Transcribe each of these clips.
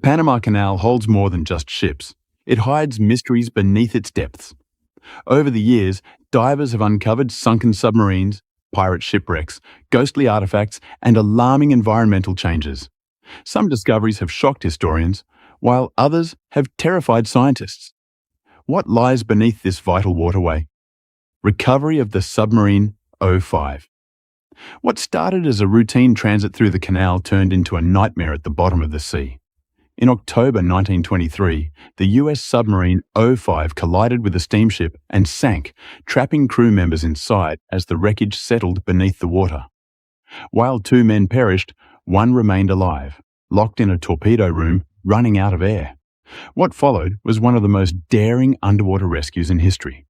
Panama Canal holds more than just ships. It hides mysteries beneath its depths. Over the years, divers have uncovered sunken submarines, pirate shipwrecks, ghostly artifacts, and alarming environmental changes. Some discoveries have shocked historians, while others have terrified scientists. What lies beneath this vital waterway? Recovery of the submarine 05. What started as a routine transit through the canal turned into a nightmare at the bottom of the sea. In October 1923, the US submarine 05 collided with a steamship and sank, trapping crew members inside as the wreckage settled beneath the water. While 2 men perished, 1 remained alive, locked in a torpedo room, running out of air. What followed was one of the most daring underwater rescues in history.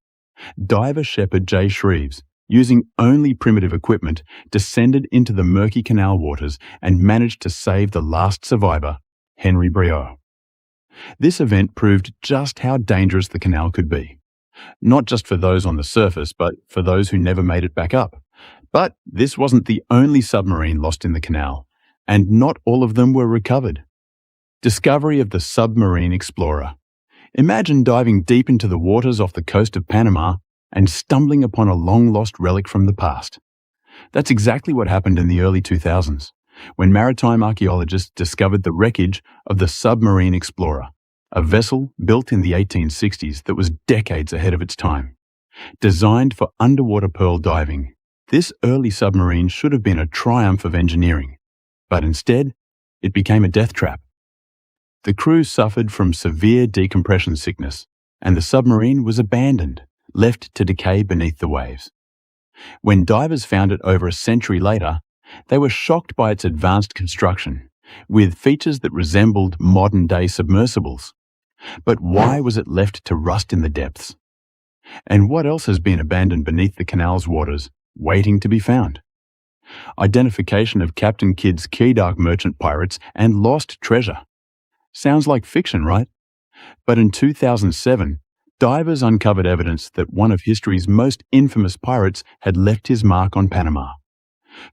Diver Shepherd J. Shreves, using only primitive equipment, descended into the murky canal waters and managed to save the last survivor, Henry Briot. This event proved just how dangerous the canal could be, not just for those on the surface, but for those who never made it back up. But this wasn't the only submarine lost in the canal, and not all of them were recovered. Discovery of the submarine explorer. Imagine diving deep into the waters off the coast of Panama and stumbling upon a long-lost relic from the past. That's exactly what happened in the early 2000s. When maritime archaeologists discovered the wreckage of the submarine explorer, a vessel built in the 1860s that was decades ahead of its time. Designed for underwater pearl diving, this early submarine should have been a triumph of engineering, but instead, it became a death trap. The crew suffered from severe decompression sickness, and the submarine was abandoned, left to decay beneath the waves. When divers found it over a century later, they were shocked by its advanced construction, with features that resembled modern-day submersibles. But why was it left to rust in the depths? And what else has been abandoned beneath the canal's waters, waiting to be found? Identification of Captain Kidd's Quaydark merchant pirates and lost treasure. Sounds like fiction, right? But in 2007, divers uncovered evidence that one of history's most infamous pirates had left his mark on Panama.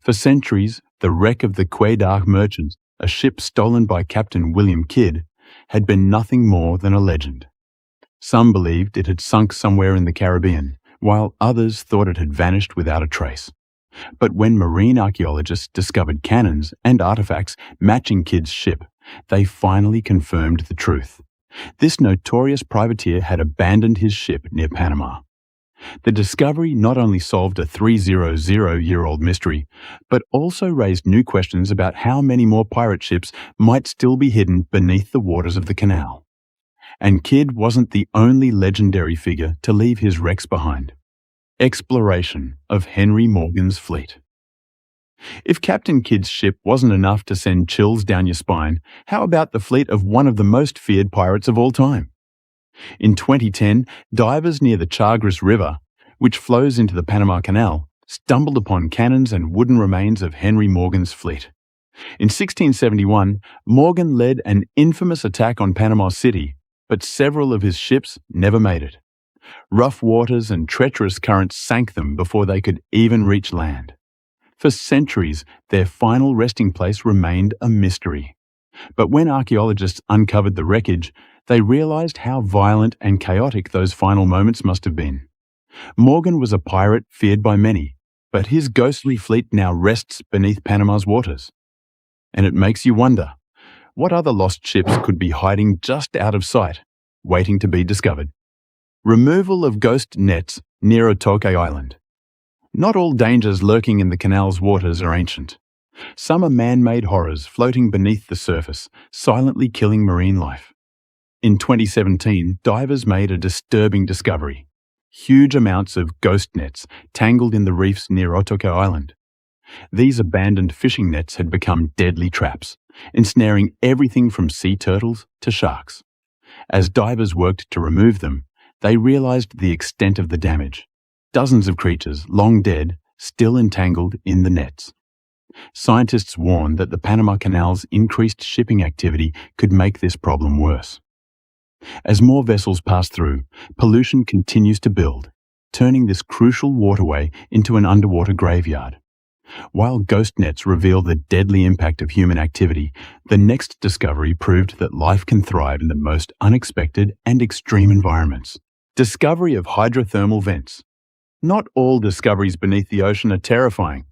For centuries, the wreck of the Quaydark merchant, a ship stolen by Captain William Kidd, had been nothing more than a legend. Some believed it had sunk somewhere in the Caribbean, while others thought it had vanished without a trace. But when marine archaeologists discovered cannons and artifacts matching Kidd's ship, they finally confirmed the truth. This notorious privateer had abandoned his ship near Panama. The discovery not only solved a 300-year-old mystery, but also raised new questions about how many more pirate ships might still be hidden beneath the waters of the canal. And Kidd wasn't the only legendary figure to leave his wrecks behind. Exploration of Henry Morgan's fleet. If Captain Kidd's ship wasn't enough to send chills down your spine, how about the fleet of one of the most feared pirates of all time? In 2010, divers near the Chagres River, which flows into the Panama Canal, stumbled upon cannons and wooden remains of Henry Morgan's fleet. In 1671, Morgan led an infamous attack on Panama City, but several of his ships never made it. Rough waters and treacherous currents sank them before they could even reach land. For centuries, their final resting place remained a mystery. But when archaeologists uncovered the wreckage, they realized how violent and chaotic those final moments must have been. Morgan was a pirate feared by many, but his ghostly fleet now rests beneath Panama's waters. And it makes you wonder, what other lost ships could be hiding just out of sight, waiting to be discovered? Removal of ghost nets near Otoke Island. Not all dangers lurking in the canal's waters are ancient. Some are man-made horrors floating beneath the surface, silently killing marine life. In 2017, divers made a disturbing discovery. Huge amounts of ghost nets tangled in the reefs near Otoke Island. These abandoned fishing nets had become deadly traps, ensnaring everything from sea turtles to sharks. As divers worked to remove them, they realized the extent of the damage. Dozens of creatures, long dead, still entangled in the nets. Scientists warn that the Panama Canal's increased shipping activity could make this problem worse. As more vessels pass through, pollution continues to build, turning this crucial waterway into an underwater graveyard. While ghost nets reveal the deadly impact of human activity, the next discovery proved that life can thrive in the most unexpected and extreme environments. Discovery of hydrothermal vents. Not all discoveries beneath the ocean are terrifying.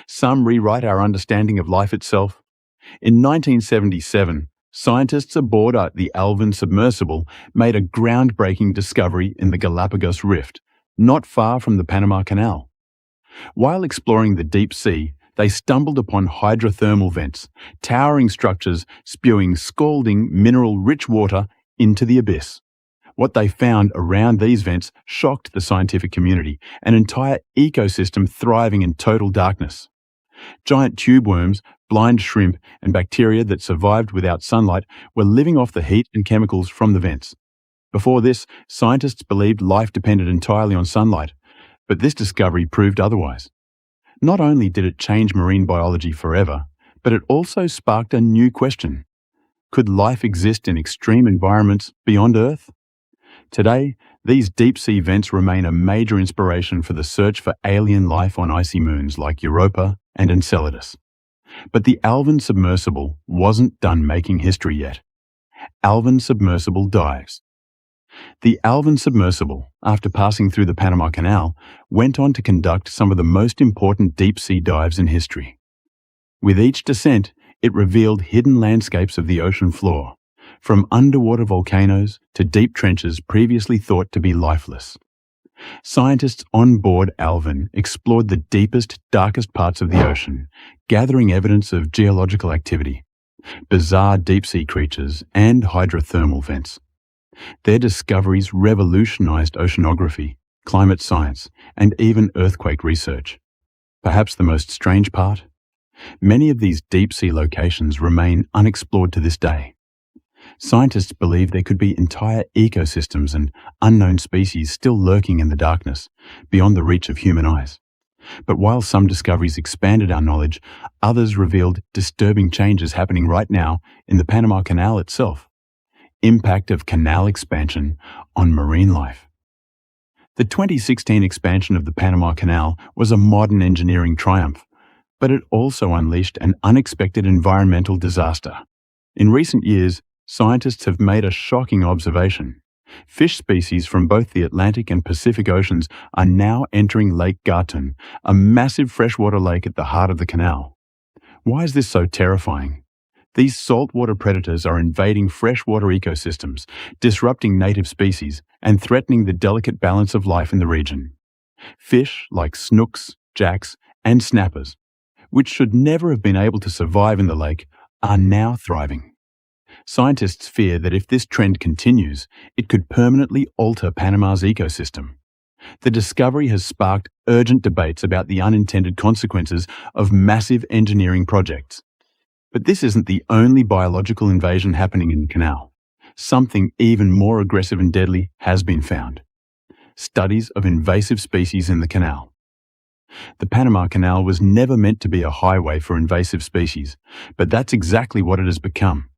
Some rewrite our understanding of life itself. In 1977, scientists aboard the Alvin submersible made a groundbreaking discovery in the Galapagos Rift, not far from the Panama Canal. While exploring the deep sea, they stumbled upon hydrothermal vents, towering structures spewing scalding, mineral-rich water into the abyss. What they found around these vents shocked the scientific community, an entire ecosystem thriving in total darkness. Giant tube worms, blind shrimp, and bacteria that survived without sunlight were living off the heat and chemicals from the vents. Before this, scientists believed life depended entirely on sunlight, but this discovery proved otherwise. Not only did it change marine biology forever, but it also sparked a new question. Could life exist in extreme environments beyond Earth? Today, these deep-sea vents remain a major inspiration for the search for alien life on icy moons like Europa and Enceladus. But the Alvin submersible wasn't done making history yet. Alvin submersible dives. The Alvin submersible, after passing through the Panama Canal, went on to conduct some of the most important deep-sea dives in history. With each descent, it revealed hidden landscapes of the ocean floor, from underwater volcanoes to deep trenches previously thought to be lifeless. Scientists on board Alvin explored the deepest, darkest parts of the ocean, gathering evidence of geological activity, bizarre deep-sea creatures, and hydrothermal vents. Their discoveries revolutionized oceanography, climate science, and even earthquake research. Perhaps the most strange part? Many of these deep-sea locations remain unexplored to this day. Scientists believe there could be entire ecosystems and unknown species still lurking in the darkness, beyond the reach of human eyes. But while some discoveries expanded our knowledge, others revealed disturbing changes happening right now in the Panama Canal itself. Impact of canal expansion on marine life. The 2016 expansion of the Panama Canal was a modern engineering triumph, but it also unleashed an unexpected environmental disaster. In recent years, scientists have made a shocking observation. Fish species from both the Atlantic and Pacific Oceans are now entering Lake Gatun, a massive freshwater lake at the heart of the canal. Why is this so terrifying? These saltwater predators are invading freshwater ecosystems, disrupting native species, and threatening the delicate balance of life in the region. Fish like snooks, jacks, and snappers, which should never have been able to survive in the lake, are now thriving. Scientists fear that if this trend continues, it could permanently alter Panama's ecosystem. The discovery has sparked urgent debates about the unintended consequences of massive engineering projects. But this isn't the only biological invasion happening in the canal. Something even more aggressive and deadly has been found. Studies of invasive species in the canal. The Panama Canal was never meant to be a highway for invasive species, but that's exactly what it has become.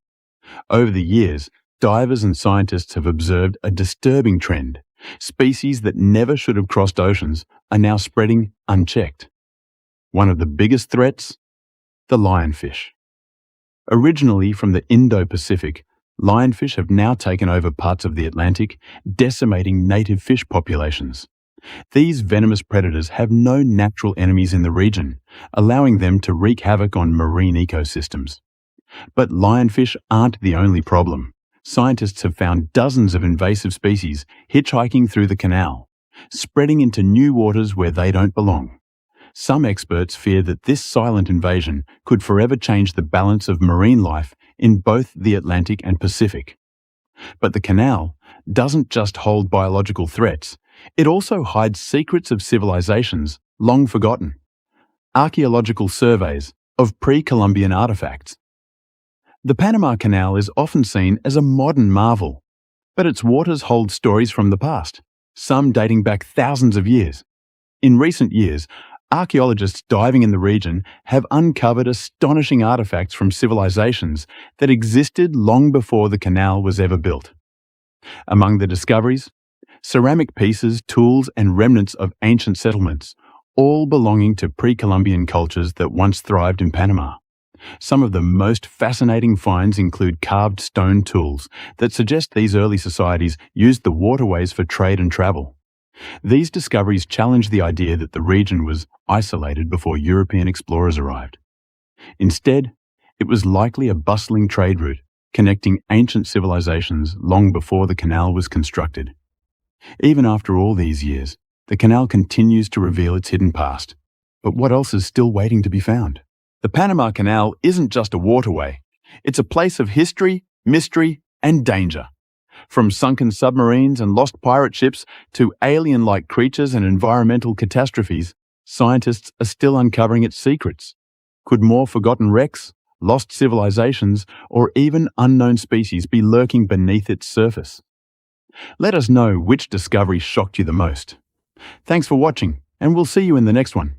Over the years, divers and scientists have observed a disturbing trend. Species that never should have crossed oceans are now spreading unchecked. One of the biggest threats? The lionfish. Originally from the Indo-Pacific, lionfish have now taken over parts of the Atlantic, decimating native fish populations. These venomous predators have no natural enemies in the region, allowing them to wreak havoc on marine ecosystems. But lionfish aren't the only problem. Scientists have found dozens of invasive species hitchhiking through the canal, spreading into new waters where they don't belong. Some experts fear that this silent invasion could forever change the balance of marine life in both the Atlantic and Pacific. But the canal doesn't just hold biological threats, it also hides secrets of civilizations long forgotten. Archaeological surveys of pre-Columbian artifacts. The Panama Canal is often seen as a modern marvel, but its waters hold stories from the past, some dating back thousands of years. In recent years, archaeologists diving in the region have uncovered astonishing artifacts from civilizations that existed long before the canal was ever built. Among the discoveries, ceramic pieces, tools, and remnants of ancient settlements, all belonging to pre-Columbian cultures that once thrived in Panama. Some of the most fascinating finds include carved stone tools that suggest these early societies used the waterways for trade and travel. These discoveries challenge the idea that the region was isolated before European explorers arrived. Instead, it was likely a bustling trade route connecting ancient civilizations long before the canal was constructed. Even after all these years, the canal continues to reveal its hidden past. But what else is still waiting to be found? The Panama Canal isn't just a waterway. It's a place of history, mystery, and danger. From sunken submarines and lost pirate ships to alien-like creatures and environmental catastrophes, scientists are still uncovering its secrets. Could more forgotten wrecks, lost civilizations, or even unknown species be lurking beneath its surface? Let us know which discovery shocked you the most. Thanks for watching, and we'll see you in the next one.